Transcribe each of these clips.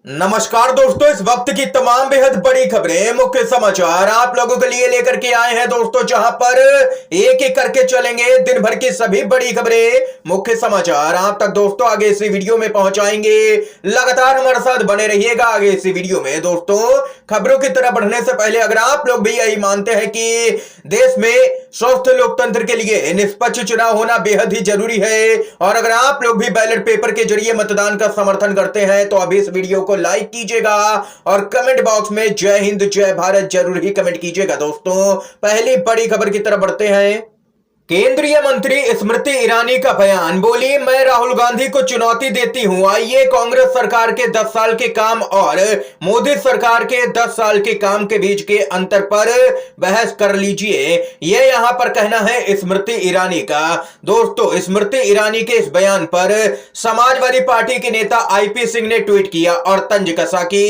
नमस्कार दोस्तों, इस वक्त की तमाम बेहद बड़ी खबरें, मुख्य समाचार आप लोगों के लिए लेकर के आए हैं दोस्तों, जहां पर एक एक करके चलेंगे दिन भर की सभी बड़ी खबरें, मुख्य समाचार आप तक दोस्तों आगे इसी वीडियो में पहुंचाएंगे। लगातार हमारे साथ बने रहिएगा आगे इसी वीडियो में। दोस्तों, खबरों की तरफ बढ़ने से पहले अगर आप लोग भी यही मानते हैं कि देश में स्वस्थ लोकतंत्र के लिए निष्पक्ष चुनाव होना बेहद ही जरूरी है और अगर आप लोग भी बैलेट पेपर के जरिए मतदान का समर्थन करते हैं तो अभी इस वीडियो को लाइक कीजिएगा और कमेंट बॉक्स में जय हिंद जय भारत जरूर ही कमेंट कीजिएगा। दोस्तों, पहली बड़ी खबर की तरफ बढ़ते हैं। केंद्रीय मंत्री स्मृति ईरानी का बयान, बोली मैं राहुल गांधी को चुनौती देती हूं, आइए कांग्रेस सरकार के 10 साल के काम और मोदी सरकार के 10 साल के काम के बीच के अंतर पर बहस कर लीजिए, यह यहां पर कहना है स्मृति ईरानी का। दोस्तों, स्मृति ईरानी के इस बयान पर समाजवादी पार्टी के नेता आईपी सिंह ने ट्वीट किया और तंज कसा कि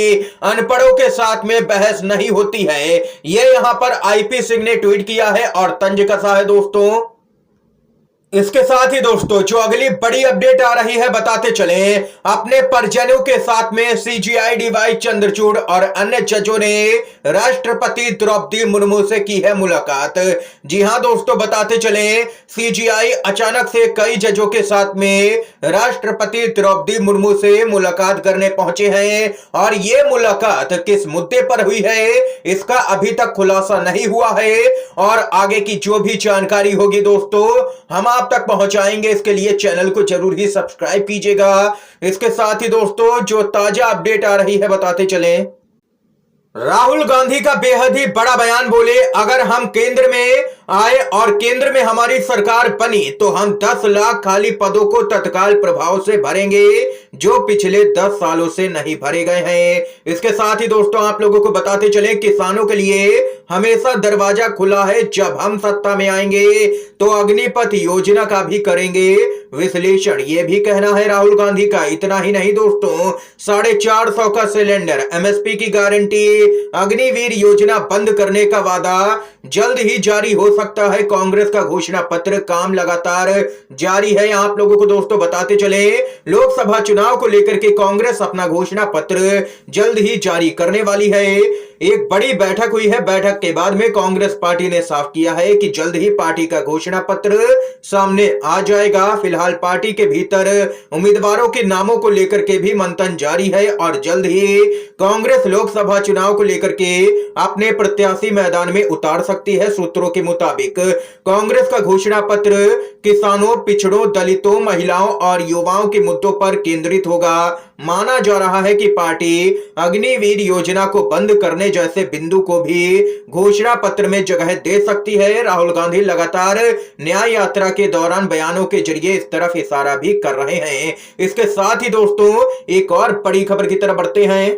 अनपढ़ों के साथ में बहस नहीं होती है। यह यहां पर आईपी सिंह ने ट्वीट किया है और तंज कसा है। दोस्तों, इसके साथ ही दोस्तों जो अगली बड़ी अपडेट आ रही है बताते चले। अपने परिजनों के साथ में सीजीआई डीवाई चंद्रचूड़ और अन्य जजों ने राष्ट्रपति द्रौपदी मुर्मू से की है मुलाकात। जी हां दोस्तों, बताते चले सीजीआई अचानक से कई जजों के साथ में राष्ट्रपति द्रौपदी मुर्मू से मुलाकात करने पहुंचे हैं और यह मुलाकात किस मुद्दे पर हुई है इसका अभी तक खुलासा नहीं हुआ है और आगे की जो भी जानकारी होगी दोस्तों हम आप तक पहुंचाएंगे। इसके लिए चैनल को जरूर ही सब्सक्राइब कीजिएगा। इसके साथ ही दोस्तों जो ताजा अपडेट आ रही है बताते चलें। राहुल गांधी का बेहद ही बड़ा बयान, बोले अगर हम केंद्र में आए और केंद्र में हमारी सरकार बनी तो हम 10 लाख खाली पदों को तत्काल प्रभाव से भरेंगे जो पिछले 10 सालों से नहीं भरे गए हैं। इसके साथ ही दोस्तों आप लोगों को बताते चले किसानों के लिए हमेशा दरवाजा खुला है, जब हम सत्ता में आएंगे तो अग्निपथ योजना का भी करेंगे विश्लेषण, ये भी कहना है राहुल गांधी का। इतना ही नहीं दोस्तों, 450 का सिलेंडर, एमएसपी की गारंटी, अग्निवीर योजना बंद करने का वादा जल्द ही जारी हो सकता है। कांग्रेस का घोषणा पत्र, काम लगातार जारी है। आप लोगों को दोस्तों बताते चले लोकसभा चुनाव को लेकर के कांग्रेस अपना घोषणा पत्र जल्द ही जारी करने वाली है। एक बड़ी बैठक हुई है, बैठक के बाद में कांग्रेस पार्टी ने साफ किया है कि जल्द ही पार्टी का घोषणा पत्र सामने आ जाएगा। फिलहाल पार्टी के भीतर उम्मीदवारों के नामों को लेकर के भी मंथन जारी है और जल्द ही कांग्रेस लोकसभा चुनाव को लेकर के अपने प्रत्याशी मैदान में उतार सकती है। सूत्रों के मुताबिक कांग्रेस का घोषणा पत्र किसानों, पिछड़ों, दलितों, महिलाओं और युवाओं के मुद्दों पर केंद्रित होगा। माना जा रहा है कि पार्टी अग्निवीर योजना को बंद करने जैसे बिंदु को भी घोषणा पत्र में जगह दे सकती है। राहुल गांधी लगातार न्याय यात्रा के दौरान बयानों के जरिए इस तरफ इशारा भी कर रहे हैं। इसके साथ ही दोस्तों एक और बड़ी खबर की तरफ बढ़ते हैं।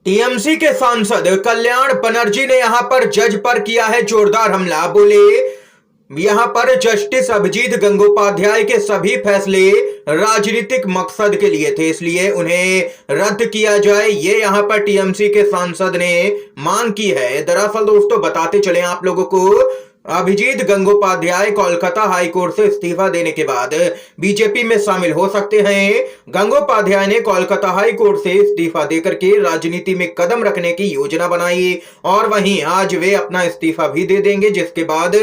टीएमसी के सांसद कल्याण बनर्जी ने यहां पर जज पर किया है जोरदार हमला, बोले यहां पर जस्टिस अभिजीत गंगोपाध्याय के सभी फैसले राजनीतिक मकसद के लिए थे, इसलिए उन्हें रद्द किया जाए, ये यहां पर टीएमसी के सांसद ने मांग की है। दरअसल दोस्तों बताते चले आप लोगों को, अभिजीत गंगोपाध्याय कोलकाता हाईकोर्ट से इस्तीफा देने के बाद बीजेपी में शामिल हो सकते हैं। गंगोपाध्याय ने कोलकाता हाईकोर्ट से इस्तीफा देकर के राजनीति में कदम रखने की योजना बनाई और वहीं आज वे अपना इस्तीफा भी दे देंगे, जिसके बाद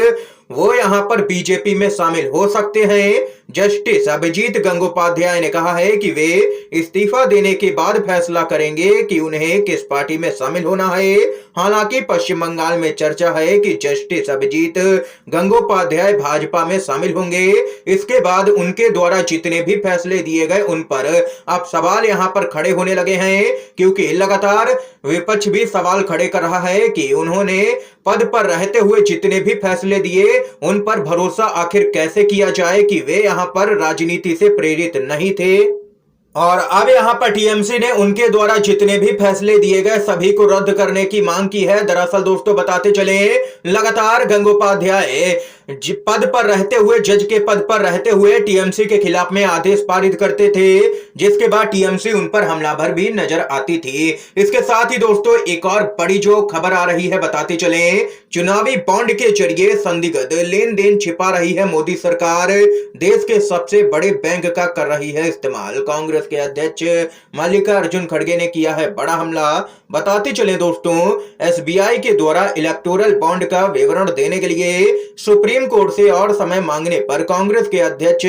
वो यहां पर बीजेपी में शामिल हो सकते हैं। जस्टिस अभिजीत गंगोपाध्याय ने कहा है कि वे इस्तीफा देने के बाद फैसला करेंगे कि उन्हें किस पार्टी में शामिल होना है। हालांकि पश्चिम बंगाल में चर्चा है कि जस्टिस अभिजीत गंगोपाध्याय भाजपा में शामिल होंगे। इसके बाद उनके द्वारा जितने भी फैसले दिए गए उन पर अब सवाल यहां पर खड़े होने लगे हैं, क्योंकि लगातार विपक्ष भी सवाल खड़े कर रहा है कि उन्होंने पद पर रहते हुए जितने भी फैसले दिए उन पर भरोसा आखिर कैसे किया जाए कि वे यहां पर राजनीति से प्रेरित नहीं थे। और अब यहां पर टीएमसी ने उनके द्वारा जितने भी फैसले दिए गए सभी को रद्द करने की मांग की है। दरअसल दोस्तों बताते चले लगातार गंगोपाध्याय पद पर रहते हुए, जज के पद पर रहते हुए टीएमसी के खिलाफ में आदेश पारित करते थे, जिसके बाद टीएमसी उन पर हमलावर भी नजर आती थी। इसके साथ ही दोस्तों एक और बड़ी जो खबर आ रही है बताते चले, चुनावी बॉन्ड के जरिए संदिग्ध लेन देन छिपा रही है मोदी सरकार, देश के सबसे बड़े बैंक का कर रही है इस्तेमाल। कांग्रेस के अध्यक्ष मल्लिकार्जुन खड़गे ने किया है बड़ा हमला। बताते चले दोस्तों, एसबीआई के द्वारा इलेक्टोरल बॉन्ड का विवरण देने के लिए सुप्रीम कोर्ट से और समय मांगने पर कांग्रेस के अध्यक्ष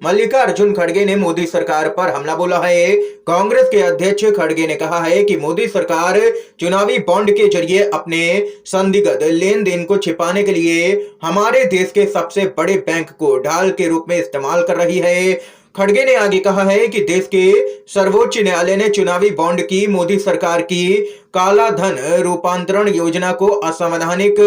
मल्लिकार्जुन खड़गे ने मोदी सरकार पर हमला बोला है। कांग्रेस के अध्यक्ष खड़गे ने कहा है कि मोदी सरकार चुनावी बॉन्ड के जरिए अपने संदिग्ध लेन देन को छिपाने के लिए हमारे देश के सबसे बड़े बैंक को ढाल के रूप में इस्तेमाल कर रही है। खड़गे ने आगे कहा है कि देश के सर्वोच्च न्यायालय ने चुनावी बॉन्ड की मोदी सरकार की काला धन रूपांतरण योजना को असंवैधानिक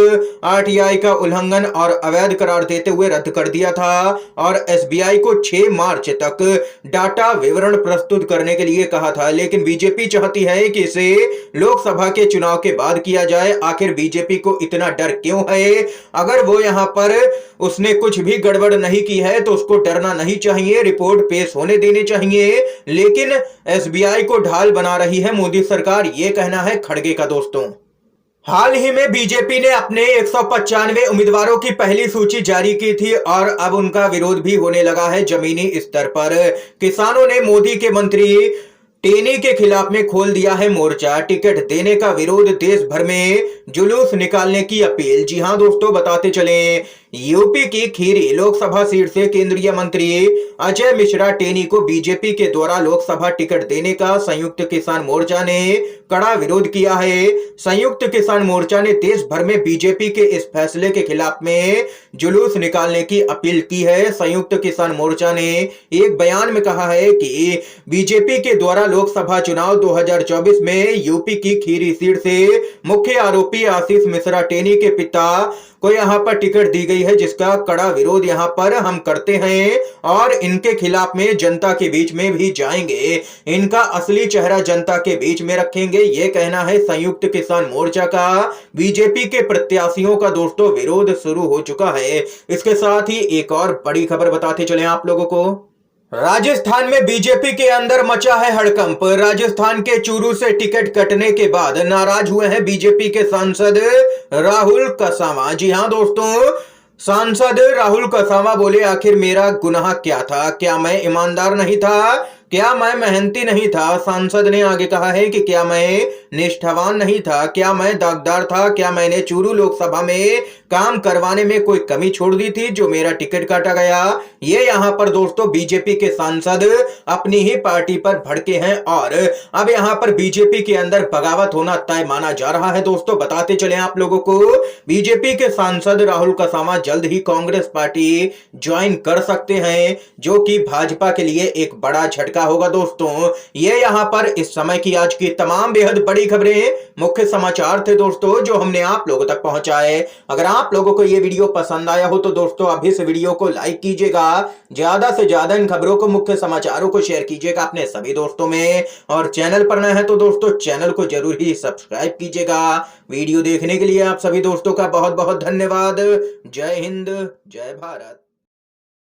आरटीआई का उल्लंघन और अवैध करार देते हुए रद्द कर दिया था और एसबीआई को 6 मार्च तक डाटा विवरण प्रस्तुत करने के लिए कहा था, लेकिन बीजेपी चाहती है कि इसे लोकसभा के चुनाव के बाद किया जाए। आखिर बीजेपी को इतना डर क्यों है? अगर वो यहाँ पर उसने कुछ भी गड़बड़ नहीं की है तो उसको डरना नहीं चाहिए, रिपोर्ट पेश होने देनी चाहिए, लेकिन एसबीआई को ढाल बना रही है मोदी सरकार, ये कहना है खड़गे का। दोस्तों हाल ही में बीजेपी ने अपने 195 उम्मीदवारों की पहली सूची जारी की थी और अब उनका विरोध भी होने लगा है जमीनी स्तर पर। किसानों ने मोदी के मंत्री टेनी के खिलाफ में खोल दिया है मोर्चा, टिकट देने का विरोध, देश भर में जुलूस निकालने की अपील। जी हां दोस्तों, बताते चले, यूपी की खीरी लोकसभा सीट से केंद्रीय मंत्री अजय मिश्रा टेनी को बीजेपी के द्वारा लोकसभा टिकट देने का संयुक्त किसान मोर्चा ने कड़ा विरोध किया है। संयुक्त किसान मोर्चा ने देश भर में बीजेपी के इस फैसले के खिलाफ में जुलूस निकालने की अपील की है। संयुक्त किसान मोर्चा ने एक बयान में कहा है कि बीजेपी के द्वारा लोकसभा चुनाव 2024 में यूपी की खीरी सीट से मुख्य आरोपी आशीष मिश्रा टेनी के पिता को यहां पर टिकट दी गई है, जिसका कड़ा विरोध यहां पर हम करते हैं और इनके खिलाफ में जनता के बीच में भी जाएंगे, इनका असली चेहरा जनता के बीच में रखेंगे, ये कहना है संयुक्त किसान मोर्चा का। बीजेपी के प्रत्याशियों का दोस्तों विरोध शुरू हो चुका है। इसके साथ ही एक और बड़ी खबर बताते चले आप लोगों को, राजस्थान में बीजेपी के अंदर मचा है हड़कंप। राजस्थान के चूरू से टिकट कटने के बाद नाराज हुए हैं बीजेपी के सांसद राहुल कसावा। जी हां दोस्तों, सांसद राहुल कसावा बोले, आखिर मेरा गुनाह क्या था? क्या मैं ईमानदार नहीं था? क्या मैं मेहनती नहीं था? सांसद ने आगे कहा है कि क्या मैं निष्ठावान नहीं था? क्या मैं दागदार था? क्या मैंने चूरू लोकसभा में काम करवाने में कोई कमी छोड़ दी थी जो मेरा टिकट काटा गया? ये यहाँ पर दोस्तों बीजेपी के सांसद अपनी ही पार्टी पर भड़के हैं और अब यहाँ पर बीजेपी के अंदर बगावत होना तय माना जा रहा है। दोस्तों बताते चले आप लोगों को, बीजेपी के सांसद राहुल कसावा जल्द ही कांग्रेस पार्टी ज्वाइन कर सकते हैं, जो कि भाजपा के लिए एक बड़ा झटका होगा। दोस्तों ये यहाँ पर इस समय की आज की तमाम बेहद बड़ी खबरें, मुख्य समाचार थे दोस्तों जो हमने आप लोगों तक पहुंचाए। अगर आप लोगों को ये वीडियो पसंद आया हो तो दोस्तों अभी इस वीडियो को लाइक कीजिएगा, ज्यादा से ज्यादा इन खबरों को, मुख्य समाचारों को शेयर कीजिएगा अपने सभी दोस्तों में, और चैनल पर नए हैं तो दोस्तों चैनल को जरूर ही सब्सक्राइब कीजिएगा। वीडियो देखने के लिए आप सभी दोस्तों का बहुत बहुत धन्यवाद। जय हिंद, जय भारत।